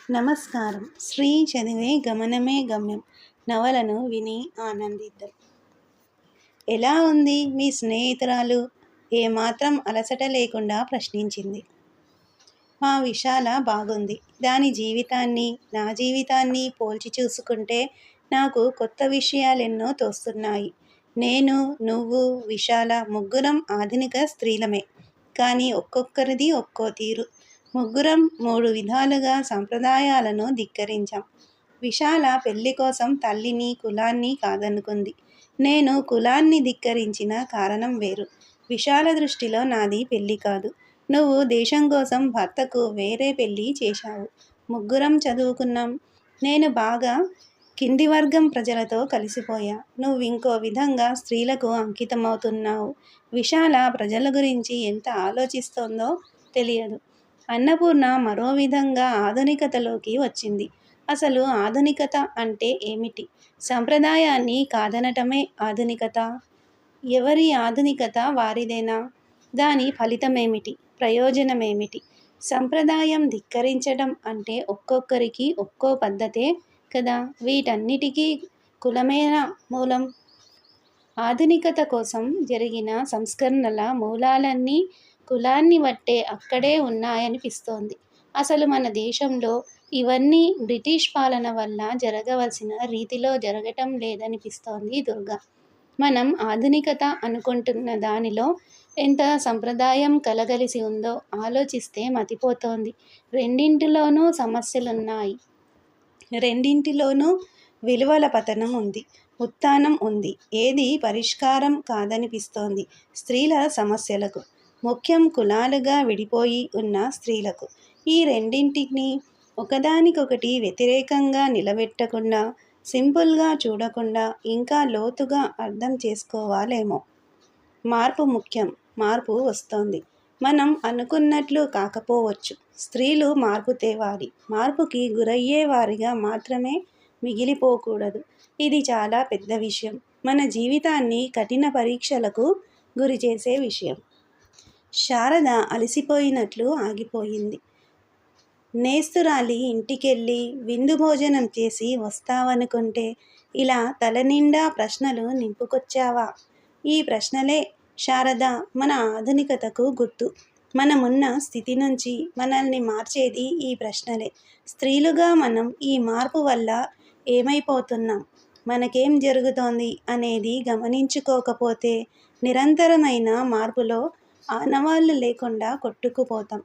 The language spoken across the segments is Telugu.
నమస్కారం. శ్రీ చదివే గమనమే గమ్యం నవలను విని ఆనందిద్దాం. ఎలా ఉంది మీ స్నేహితురాలు? ఏమాత్రం అలసట లేకుండా ప్రశ్నించింది. మా విశాల బాగుంది. దాని జీవితాన్ని నా జీవితాన్ని పోల్చి చూసుకుంటే నాకు కొత్త విషయాలెన్నో తోస్తున్నాయి. నేను, నువ్వు, విశాల ముగ్గురం ఆధునిక స్త్రీలమే. కానీ ఒక్కొక్కరిది ఒక్కో తీరు. ముగ్గురం మూడు విధాలుగా సంప్రదాయాలను ధిక్కరించాం. విశాల పెళ్లి కోసం తల్లిని, కులాన్ని కాదనుకుంది. నేను కులాన్ని ధిక్కరించిన కారణం వేరు. విశాల దృష్టిలో నాది పెళ్లి కాదు. నువ్వు దేశం కోసం భర్తకు వేరే పెళ్లి చేశావు. ముగ్గురం చదువుకున్నాం. నేను బాగా కింది వర్గం ప్రజలతో కలిసిపోయా. నువ్వింకో విధంగా స్త్రీలకు అంకితమవుతున్నావు. విశాల ప్రజల గురించి ఎంత ఆలోచిస్తోందో తెలియదు. అన్నపూర్ణ మరో విధంగా ఆధునికతలోకి వచ్చింది. అసలు ఆధునికత అంటే ఏమిటి? సంప్రదాయాన్ని కాదనటమే ఆధునికత? ఎవరి ఆధునికత వారిదేనా? దాని ఫలితమేమిటి? ప్రయోజనమేమిటి? సంప్రదాయం ధిక్కరించడం అంటే ఒక్కొక్కరికి ఒక్కో పద్ధతే కదా. వీటన్నిటికీ కులమేనా మూలం? ఆధునికత కోసం జరిగిన సంస్కరణల మూలాలన్నీ కులాన్ని బట్టే అక్కడే ఉన్నాయనిపిస్తోంది. అసలు మన దేశంలో ఇవన్నీ బ్రిటిష్ పాలన వల్ల జరగవలసిన రీతిలో జరగటం లేదనిపిస్తోంది దుర్గ. మనం ఆధునికత అనుకుంటున్న దానిలో ఎంత సంప్రదాయం కలగలిసి ఉందో ఆలోచిస్తే మతిపోతోంది. రెండింటిలోనూ సమస్యలున్నాయి. రెండింటిలోనూ విలువల పతనం ఉంది, ఉత్థానం ఉంది. ఏది పరిష్కారం కాదనిపిస్తోంది స్త్రీల సమస్యలకు. ముఖ్యం కులాలుగా విడిపోయి ఉన్న స్త్రీలకు. ఈ రెండింటినీ ఒకదానికొకటి వ్యతిరేకంగా నిలబెట్టకుండా, సింపుల్గా చూడకుండా ఇంకా లోతుగా అర్థం చేసుకోవాలేమో. మార్పు ముఖ్యం. మార్పు వస్తోంది. మనం అనుకున్నట్లు కాకపోవచ్చు. స్త్రీలు మార్పు తేవాలి. మార్పుకి గురయ్యే వారిగా మాత్రమే మిగిలిపోకూడదు. ఇది చాలా పెద్ద విషయం. మన జీవితాన్ని కఠిన పరీక్షలకు గురిచేసే విషయం. శారద అలసిపోయినట్లు ఆగిపోయింది. నేస్తురాలి ఇంటికెళ్ళి విందు భోజనం చేసి వస్తావనుకుంటే ఇలా తలనిండా ప్రశ్నలు నింపుకొచ్చావా? ఈ ప్రశ్నలే శారద మన ఆధునికతకు గుర్తు. మనమున్న స్థితి నుంచి మనల్ని మార్చేది ఈ ప్రశ్నలే. స్త్రీలుగా మనం ఈ మార్పు వల్ల ఏమైపోతున్నాం, మనకేం జరుగుతోంది అనేది గమనించుకోకపోతే నిరంతరమైన మార్పులో ఆనవాళ్లు లేకుండా కొట్టుకుపోతాం.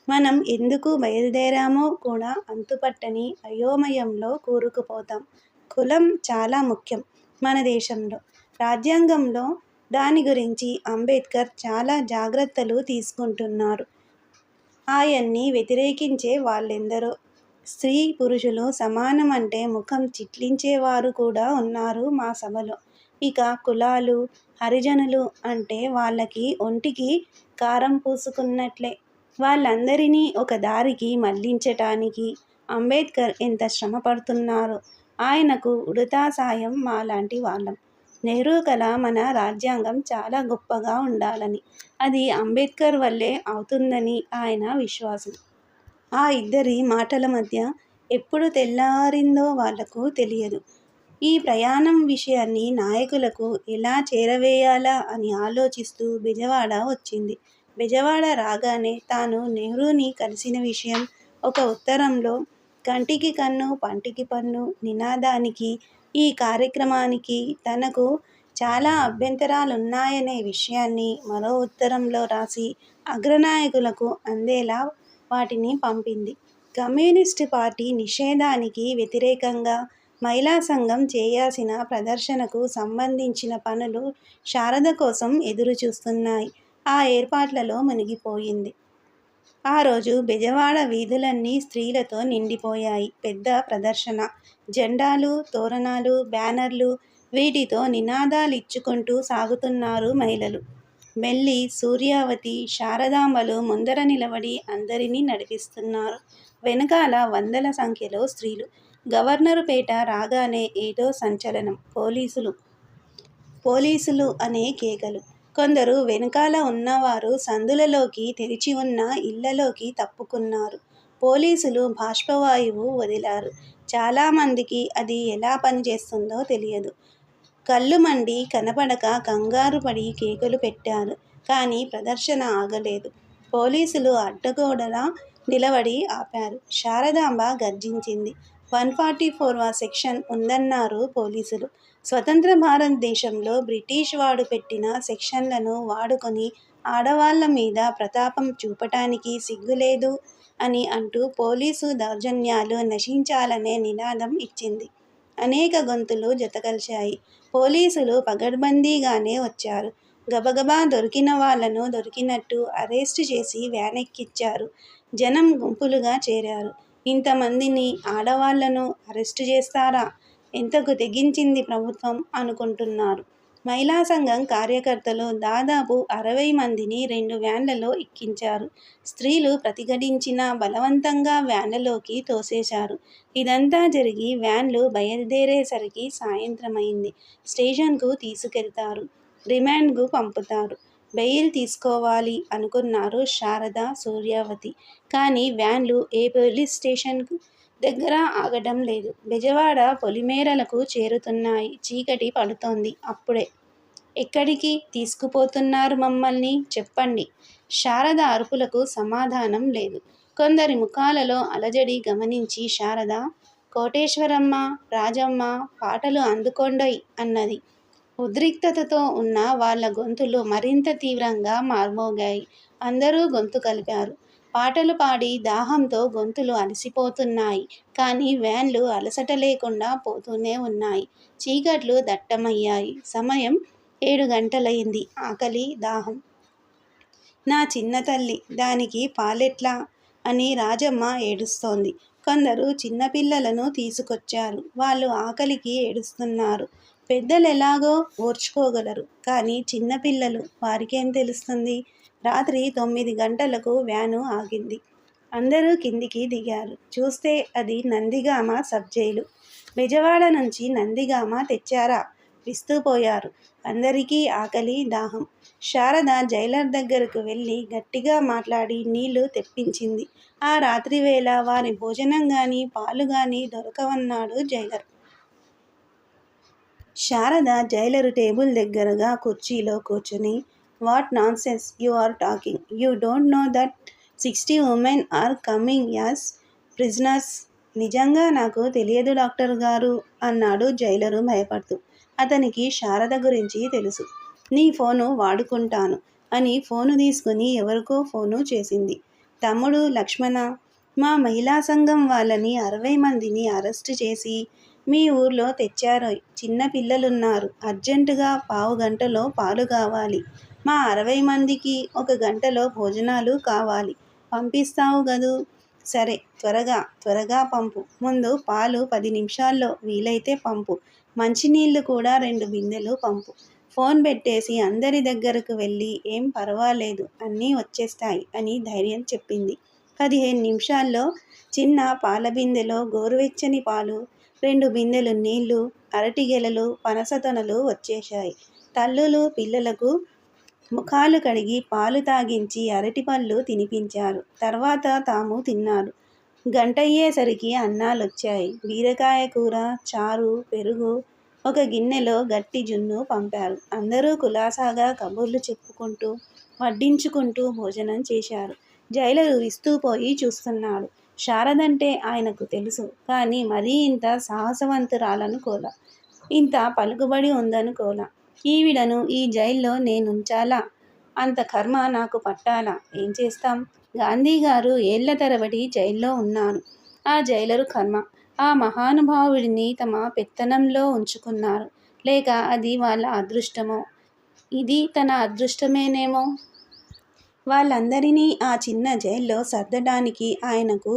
మనం ఎందుకు బయలుదేరామో కూడా అంతుపట్టని అయోమయంలో కూరుకుపోతాం. కులం చాలా ముఖ్యం మన దేశంలో. రాజ్యాంగంలో దాని గురించి అంబేద్కర్ చాలా జాగ్రత్తలు తీసుకుంటున్నారు. ఆయన్ని వ్యతిరేకించే వాళ్ళెందరో. స్త్రీ పురుషులు సమానమంటే ముఖం చిట్లించేవారు కూడా ఉన్నారు మా సభలో. ఇక కులాలు, హరిజనులు అంటే వాళ్ళకి ఒంటికి కారం పూసుకున్నట్లే. వాళ్ళందరినీ ఒక దారికి మళ్లించటానికి అంబేద్కర్ ఎంత శ్రమ పడుతున్నారో. ఆయనకు ఉడతా సాయం మాలాంటి వాళ్ళం. నెహ్రూ కల మన రాజ్యాంగం చాలా గొప్పగా ఉండాలని, అది అంబేద్కర్ వల్లే అవుతుందని ఆయన విశ్వాసం. ఆ ఇద్దరి మాటల మధ్య ఎప్పుడు తెల్లారిందో వాళ్లకు తెలియదు. ఈ ప్రయాణం విషయాన్ని నాయకులకు ఎలా చేరవేయాలా అని ఆలోచిస్తూ బెజవాడ వచ్చింది. బెజవాడ రాగానే తాను నెహ్రూని కలిసిన విషయం ఒక ఉత్తరంలో, కంటికి కన్ను పంటికి పన్ను నినాదానికి, ఈ కార్యక్రమానికి తనకు చాలా అభ్యంతరాలున్నాయనే విషయాన్ని మరో ఉత్తరంలో రాసి అగ్రనాయకులకు అందేలా వాటిని పంపింది. కమ్యూనిస్టు పార్టీ నిషేధానికి వ్యతిరేకంగా మహిళా సంఘం చేయాల్సిన ప్రదర్శనకు సంబంధించిన పనులు శారద కోసం ఎదురుచూస్తున్నాయి. ఆ ఏర్పాట్లలో మునిగిపోయింది. ఆ రోజు బెజవాడ వీధులన్నీ స్త్రీలతో నిండిపోయాయి. పెద్ద ప్రదర్శన. జెండాలు, తోరణాలు, బ్యానర్లు, వీటితో నినాదాలిచ్చుకుంటూ సాగుతున్నారు మహిళలు. మెల్లి, సూర్యావతి, శారదాంబలు ముందర నిలబడి అందరినీ నడిపిస్తున్నారు. వెనకాల వందల సంఖ్యలో స్త్రీలు. గవర్నరుపేట రాగానే ఏదో సంచలనం. పోలీసులు అనే కేకలు. కొందరు వెనకాల ఉన్నవారు సందులలోకి, తెరిచి ఉన్న ఇళ్లలోకి తప్పుకున్నారు. పోలీసులు బాష్పవాయువు వదిలారు. చాలామందికి అది ఎలా పనిచేస్తుందో తెలియదు. కళ్ళు మండి కనపడక కంగారు పడి కేకలు పెట్టారు. కానీ ప్రదర్శన ఆగలేదు. పోలీసులు అడ్డగోడలా నిలబడి ఆపారు. శారదాంబ గర్జించింది. 144వ సెక్షన్ ఉందన్నారు పోలీసులు. స్వతంత్ర భారతదేశంలో బ్రిటిష్ వాడు పెట్టిన సెక్షన్లను వాడుకొని ఆడవాళ్ల మీద ప్రతాపం చూపటానికి సిగ్గులేదు అని అంటూ పోలీసు దౌర్జన్యాలు నశించాలనే నినాదం ఇచ్చింది. అనేక గొంతులు జతకలిశాయి. పోలీసులు పగడ్బందీగానే వచ్చారు. గబగబా దొరికిన వాళ్లను దొరికినట్టు అరెస్టు చేసి వ్యానెక్కించారు. జనం గుంపులుగా చేరారు. ఇంతమందిని ఆడవాళ్లను అరెస్టు చేస్తారా? ఎంతకు తెగించింది ప్రభుత్వం అనుకుంటున్నారు. మహిళా సంఘం కార్యకర్తలు దాదాపు 60 మందిని 2 వ్యాన్లలో ఎక్కించారు. స్త్రీలు ప్రతిఘటించినా బలవంతంగా వ్యాన్లలోకి తోసేశారు. ఇదంతా జరిగి వ్యాన్లు బయలుదేరేసరికి సాయంత్రమైంది. స్టేషన్కు తీసుకెళ్తారు. రిమాండ్కు పంపుతారు. బెయిల్ తీసుకోవాలి అనుకున్నారు శారద, సూర్యావతి. కానీ వ్యాన్లు ఏ పోలీస్ స్టేషన్ దగ్గర ఆగటం లేదు. బెజవాడ పొలిమేరలకు చేరుతున్నాయి. చీకటి పడుతోంది. అప్పుడే ఎక్కడికి తీసుకుపోతున్నారు మమ్మల్ని? చెప్పండి. శారద అరుపులకు సమాధానం లేదు. కొందరి ముఖాలలో అలజడి గమనించి శారద, కోటేశ్వరమ్మ, రాజమ్మ, పాటలు అందుకోండోయ్ అన్నది. ఉద్రిక్తతతో ఉన్న వాళ్ల గొంతులు మరింత తీవ్రంగా మార్మోగాయి. అందరూ గొంతు కలిపారు. పాటలు పాడి దాహంతో గొంతులు అలసిపోతున్నాయి. కానీ వ్యాన్లు అలసట లేకుండా పోతూనే ఉన్నాయి. చీకట్లు దట్టమయ్యాయి. సమయం 7 గంటలయింది. ఆకలి, దాహం. నా చిన్న తల్లి, దానికి పాలెట్లా అని రాజమ్మ ఏడుస్తోంది. కొందరు చిన్నపిల్లలను తీసుకొచ్చారు. వాళ్ళు ఆకలికి ఏడుస్తున్నారు. పెద్దలెలాగో ఓర్చుకోగలరు. కానీ చిన్నపిల్లలు, వారికేం తెలుస్తుంది? రాత్రి 9 గంటలకు వ్యాను ఆగింది. అందరూ కిందికి దిగారు. చూస్తే అది నందిగామ సబ్ జైలు. బెజవాడ నుంచి నందిగామ తెచ్చారా? విస్తుపోయారు. అందరికీ ఆకలి, దాహం. శారద జైలర్ దగ్గరకు వెళ్ళి గట్టిగా మాట్లాడి నీళ్లు తెప్పించింది. ఆ రాత్రివేళ వారి భోజనంగానీ పాలుగానీ దొరకవన్నాడు జైలర్. శారద జైలరు టేబుల్ దగ్గరగా కుర్చీలో కూర్చుని, what nonsense you are talking? You don't know that 60 women are coming as prisoners? నిజంగా నాకు తెలియదు డాక్టర్ గారు అన్నాడు జైలరు భయపడుతూ. అతనికి శారద గురించి తెలుసు. నీ ఫోను వాడుకుంటాను అని ఫోను తీసుకుని ఎవరికో ఫోను చేసింది. తమ్ముడు లక్ష్మణ, మా మహిళా సంఘం వాళ్ళని 60 మందిని అరెస్టు చేసి మీ ఊర్లో తెచ్చారోయ్. చిన్న పిల్లలున్నారు. అర్జెంటుగా పావుగంటలో పాలు కావాలి. మా 60 మందికి 1 గంటలో భోజనాలు కావాలి. పంపిస్తావు గదూ? సరే, త్వరగా పంపు. ముందు పాలు 10 నిమిషాల్లో వీలైతే పంపు. మంచినీళ్లు కూడా 2 బిందెలు పంపు. ఫోన్ పెట్టేసి అందరి దగ్గరకు వెళ్ళి, ఏం పర్వాలేదు, అన్నీ వచ్చేస్తాయి అని ధైర్యం చెప్పింది. 15 నిమిషాల్లో చిన్న పాల బిందెలో గోరువెచ్చని పాలు, 2 బిందెలు నీళ్లు, అరటిగెలలు, పనసతొనలు వచ్చేశాయి. తల్లులు పిల్లలకు ముఖాలు కడిగి పాలు తాగించి అరటిపళ్ళు తినిపించారు. తర్వాత తాము తిన్నారు. గంటయ్యేసరికి అన్నాలొచ్చాయి. బీరకాయ కూర, చారు, పెరుగు, 1 గిన్నెలో గట్టి జున్ను పంపారు. అందరూ కులాసాగా కబుర్లు చెప్పుకుంటూ వడ్డించుకుంటూ భోజనం చేశారు. జైలరు విస్తుపోయి చూస్తున్నాడు. శారదంటే ఆయనకు తెలుసు. కానీ మరీ ఇంత సాహసవంతురాలనుకోలా. ఇంత పలుకుబడి ఉందనుకోలా. ఈవిడను ఈ జైల్లో నేనుంచాలా? అంత కర్మ నాకు పట్టాలా? ఏం చేస్తాం? గాంధీగారు ఏళ్ల తరబడి జైల్లో ఉన్నారు. ఆ జైలరు కర్మ. ఆ మహానుభావుడిని తమ పెత్తనంలో ఉంచుకున్నారు. లేక అది వాళ్ళ అదృష్టమో? ఇది తన అదృష్టమేనేమో. వాళ్ళందరినీ ఆ చిన్న జైల్లో సర్దడానికి ఆయనకు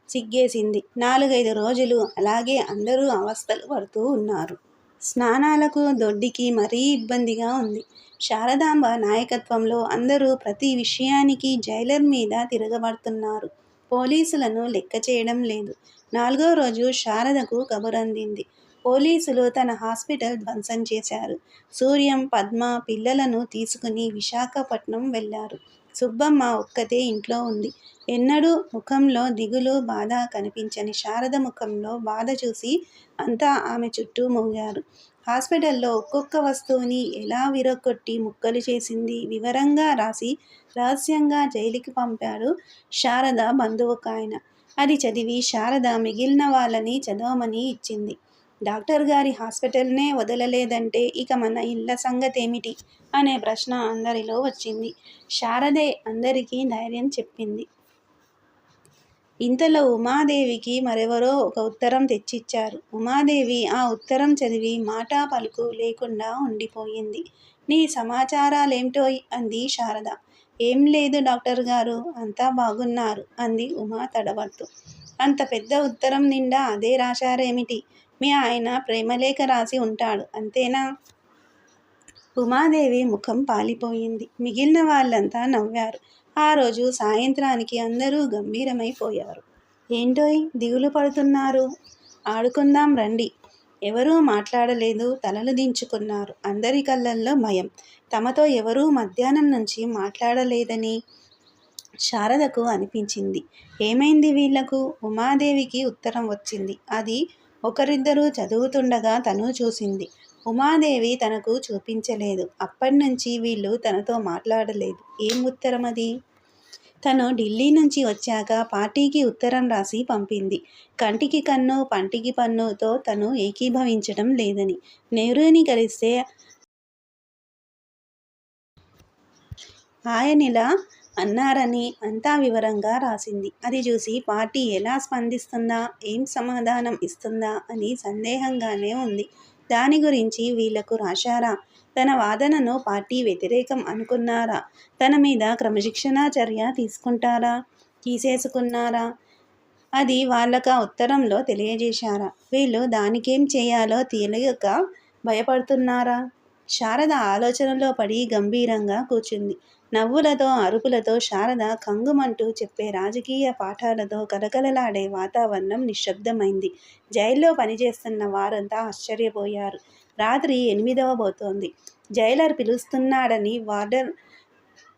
సిగ్గేసింది. 4-5 రోజులు అలాగే అందరూ అవస్థలు పడుతూ ఉన్నారు. స్నానాలకు, దొడ్డికి మరీ ఇబ్బందిగా ఉంది. శారదాంబ నాయకత్వంలో అందరూ ప్రతి విషయానికి జైలర్ మీద తిరగబడుతున్నారు. పోలీసులను లెక్క చేయడం లేదు. 4వ రోజు శారదకు కబురందింది. పోలీసులు తన హాస్పిటల్ ధ్వంసం చేశారు. సూర్యం, పద్మ పిల్లలను తీసుకుని విశాఖపట్నం వెళ్లారు. సుబ్బమ్మ ఒక్కతే ఇంట్లో ఉంది. ఎన్నడూ ముఖంలో దిగులు, బాధ కనిపించని శారద ముఖంలో బాధ చూసి అంతా ఆమె చుట్టూ మూగారు. హాస్పిటల్లో ఒక్కొక్క వస్తువుని ఎలా విరగ్గొట్టి ముక్కలు చేసింది వివరంగా రాసి రహస్యంగా జైలుకి పంపాడు శారద బంధువుకాయన. అది చదివి శారద మిగిలిన వాళ్ళని చదవమని ఇచ్చింది. డాక్టర్ గారి హాస్పిటల్నే వదలలేదంటే ఇక మన ఇళ్ళ సంగతేమిటి అనే ప్రశ్న అందరిలో వచ్చింది. శారదే అందరికీ ధైర్యం చెప్పింది. ఇంతలో ఉమాదేవికి మరెవరో ఒక ఉత్తరం తెచ్చిచ్చారు. ఉమాదేవి ఆ ఉత్తరం చదివి మాటా పలుకు లేకుండా ఉండిపోయింది. నీ సమాచారాలేంటోయ్ అంది శారద. ఏం లేదు డాక్టర్ గారు, అంతా బాగున్నారు అంది ఉమా తడబడుతూ. అంత పెద్ద ఉత్తరం నిండా అదే రాశారేమిటి? మీ ఆయన ప్రేమలేఖ రాసి ఉంటాడు అంతేనా? ఉమాదేవి ముఖం పాలిపోయింది. మిగిలిన వాళ్ళంతా నవ్వారు. ఆ రోజు సాయంత్రానికి అందరూ గంభీరమైపోయారు. ఏంటోయ్ దిగులు పడుతున్నారు? ఆడుకుందాం రండి. ఎవరూ మాట్లాడలేదు. తలలు దించుకున్నారు. అందరి కళ్ళల్లో భయం. తమతో ఎవరూ మధ్యాహ్నం నుంచి మాట్లాడలేదని శారదకు అనిపించింది. ఏమైంది వీళ్లకు? ఉమాదేవికి ఉత్తరం వచ్చింది. అది ఒకరిద్దరూ చదువుతుండగా తను చూసింది. ఉమాదేవి తనకు చూపించలేదు. అప్పట్నుంచి వీళ్ళు తనతో మాట్లాడలేదు. ఏం ఉత్తరం అది? తను ఢిల్లీ నుంచి వచ్చాక పార్టీకి ఉత్తరం రాసి పంపింది. కంటికి కన్ను పంటికి పన్నుతో తను ఏకీభవించడం లేదని, నెహ్రూని కలిస్తే ఆయనిలా అన్నారని అంతా వివరంగా రాసింది. అది చూసి పార్టీ ఎలా స్పందిస్తుందా, ఏం సమాధానం ఇస్తుందా అని సందేహంగానే ఉంది. దాని గురించి వీళ్లకు రాశారా? తన వాదనను పార్టీ వ్యతిరేకం అనుకున్నారా? తన మీద క్రమశిక్షణా చర్య తీసేసుకున్నారా? అది వాళ్ళకా ఉత్తరంలో తెలియజేశారా? వీళ్ళు దానికేం చేయాలో తెలియక భయపడుతున్నారా? శారద ఆలోచనలో పడి గంభీరంగా కూర్చుంది. నవ్వులతో అరుపులతో శారద కంగుమంటూ చెప్పే రాజకీయ పాఠాలతో కలకలలాడే వాతావరణం నిశ్శబ్దమైంది. జైల్లో పనిచేస్తున్న వారంతా ఆశ్చర్యపోయారు. రాత్రి 8 జైలర్ పిలుస్తున్నాడని వార్డర్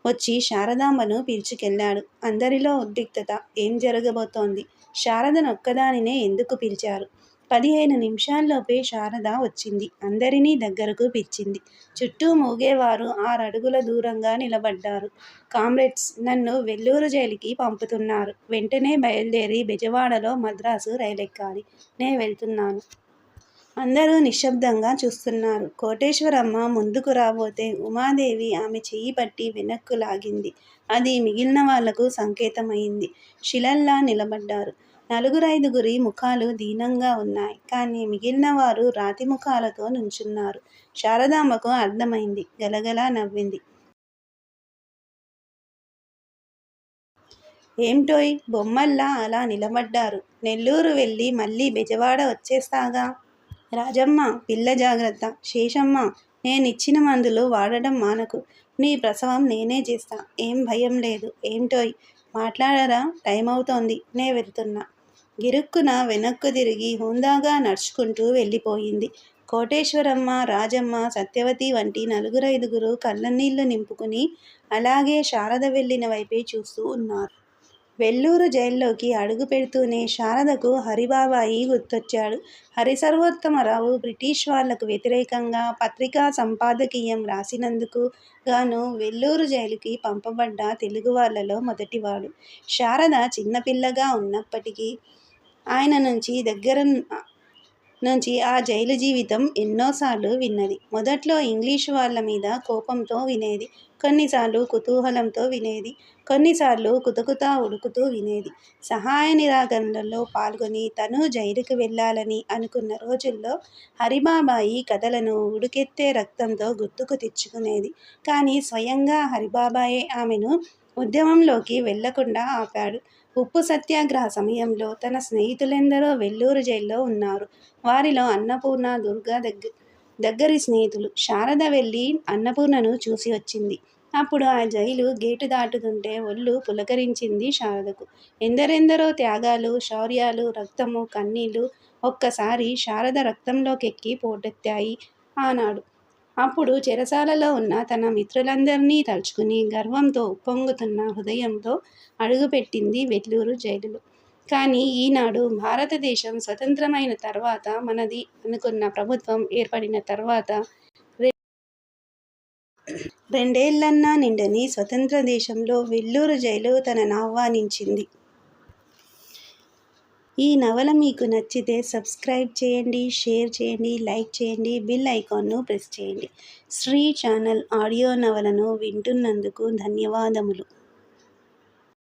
వచ్చి శారదాంబను పిలుచుకెళ్ళాడు. అందరిలో ఉద్రిక్తత. ఏం జరగబోతోంది? శారదనొక్కదానినే ఎందుకు పిలిచారు? 15 నిమిషాల్లోపే శారద వచ్చింది. అందరినీ దగ్గరకు పిలిచింది. చుట్టూ మూగేవారు 6 అడుగుల దూరంగా నిలబడ్డారు. కామ్రేడ్స్, నన్ను వెల్లూరు జైలుకి పంపుతున్నారు. వెంటనే బయలుదేరి బెజవాడలో మద్రాసు రైలెక్కాలి. నే వెళ్తున్నాను. అందరూ నిశ్శబ్దంగా చూస్తున్నారు. కోటేశ్వరమ్మ ముందుకు రాబోతే ఉమాదేవి ఆమె చెయ్యి పట్టి వెనక్కు లాగింది. అది మిగిలిన వాళ్లకు సంకేతమైంది. శిలల్లా నిలబడ్డారు. 4-5 ముఖాలు దీనంగా ఉన్నాయి. కానీ మిగిలిన వారు రాతి ముఖాలతో నుంచున్నారు. శారదాంబకు అర్థమైంది. గలగలా నవ్వింది. ఏమిటోయ్ బొమ్మల్లా అలా నిలబడ్డారు? నెల్లూరు వెళ్ళి మళ్ళీ బెజవాడ వచ్చేస్తాగా. రాజమ్మ, పిల్ల జాగ్రత్త. శేషమ్మ, నేనిచ్చిన మందులు వాడడం మానకు. నీ ప్రసవం నేనే చేస్తా. ఏం భయం లేదు. ఏమిటోయ్ మాట్లాడరా? టైమవుతోంది. నే వెళ్తున్నా. గిరుక్కున వెనక్కు తిరిగి హుందాగా నడుచుకుంటూ వెళ్ళిపోయింది. కోటేశ్వరమ్మ, రాజమ్మ, సత్యవతి వంటి 4-5 కళ్ళనీళ్లు నింపుకుని అలాగే శారద వెళ్ళిన వైపే చూస్తూ ఉన్నారు. వెల్లూరు జైల్లోకి అడుగు పెడుతూనే శారదకు హరిబాబాయి గుర్తొచ్చాడు. హరిసర్వోత్తమరావు బ్రిటిష్ వాళ్లకు వ్యతిరేకంగా పత్రికా సంపాదకీయం రాసినందుకు గాను వెల్లూరు జైలుకి పంపబడ్డ తెలుగు వాళ్లలో మొదటివాడు. శారద చిన్నపిల్లగా ఉన్నప్పటికీ ఆయన నుంచి ఆ జైలు జీవితం ఎన్నోసార్లు విన్నది. మొదట్లో ఇంగ్లీషు వాళ్ల మీద కోపంతో వినేది. కొన్నిసార్లు కుతూహలంతో వినేది. కొన్నిసార్లు కుతకుతా ఉడుకుతూ వినేది. సహాయ నిరాకరణలో పాల్గొని తనూ జైలుకు వెళ్లాలని అనుకున్న రోజుల్లో హరిబాబాయి కథలను ఉడుకెత్తే రక్తంతో గుర్తుకు తెచ్చుకునేది. కానీ స్వయంగా హరిబాబాయే ఆమెను ఉద్యమంలోకి వెళ్లకుండా ఆపాడు. ఉప్పు సత్యాగ్రహ సమయంలో తన స్నేహితులెందరో వెల్లూరు జైల్లో ఉన్నారు. వారిలో అన్నపూర్ణ, దుర్గ దగ్గరి స్నేహితులు. శారద వెళ్ళి అన్నపూర్ణను చూసి వచ్చింది. అప్పుడు ఆ జైలు గేటు దాటుతుంటే ఒళ్ళు పులకరించింది శారదకు. ఎందరెందరో త్యాగాలు, శౌర్యాలు, రక్తము, కన్నీళ్లు ఒక్కసారి శారద రక్తంలోకెక్కి పోటెత్తాయి ఆనాడు. అప్పుడు చెరసాలలో ఉన్న తన మిత్రులందరినీ తలుచుకుని గర్వంతో ఉప్పొంగుతున్న హృదయంతో అడుగుపెట్టింది వెల్లూరు జైలులో. కానీ ఈనాడు భారతదేశం స్వతంత్రమైన తర్వాత, మనది అనుకున్న ప్రభుత్వం ఏర్పడిన తర్వాత రెండేళ్లన్నా నిండని స్వతంత్ర దేశంలో వెల్లూరు జైలు తనను ఆహ్వానించింది. ఈ నవల మీకు నచ్చితే సబ్స్క్రైబ్ చేయండి, షేర్ చేయండి, లైక్ చేయండి, బెల్ ఐకాన్ను ప్రెస్ చేయండి. శ్రీ ఛానల్ ఆడియో నవలను వింటున్నందుకు ధన్యవాదములు.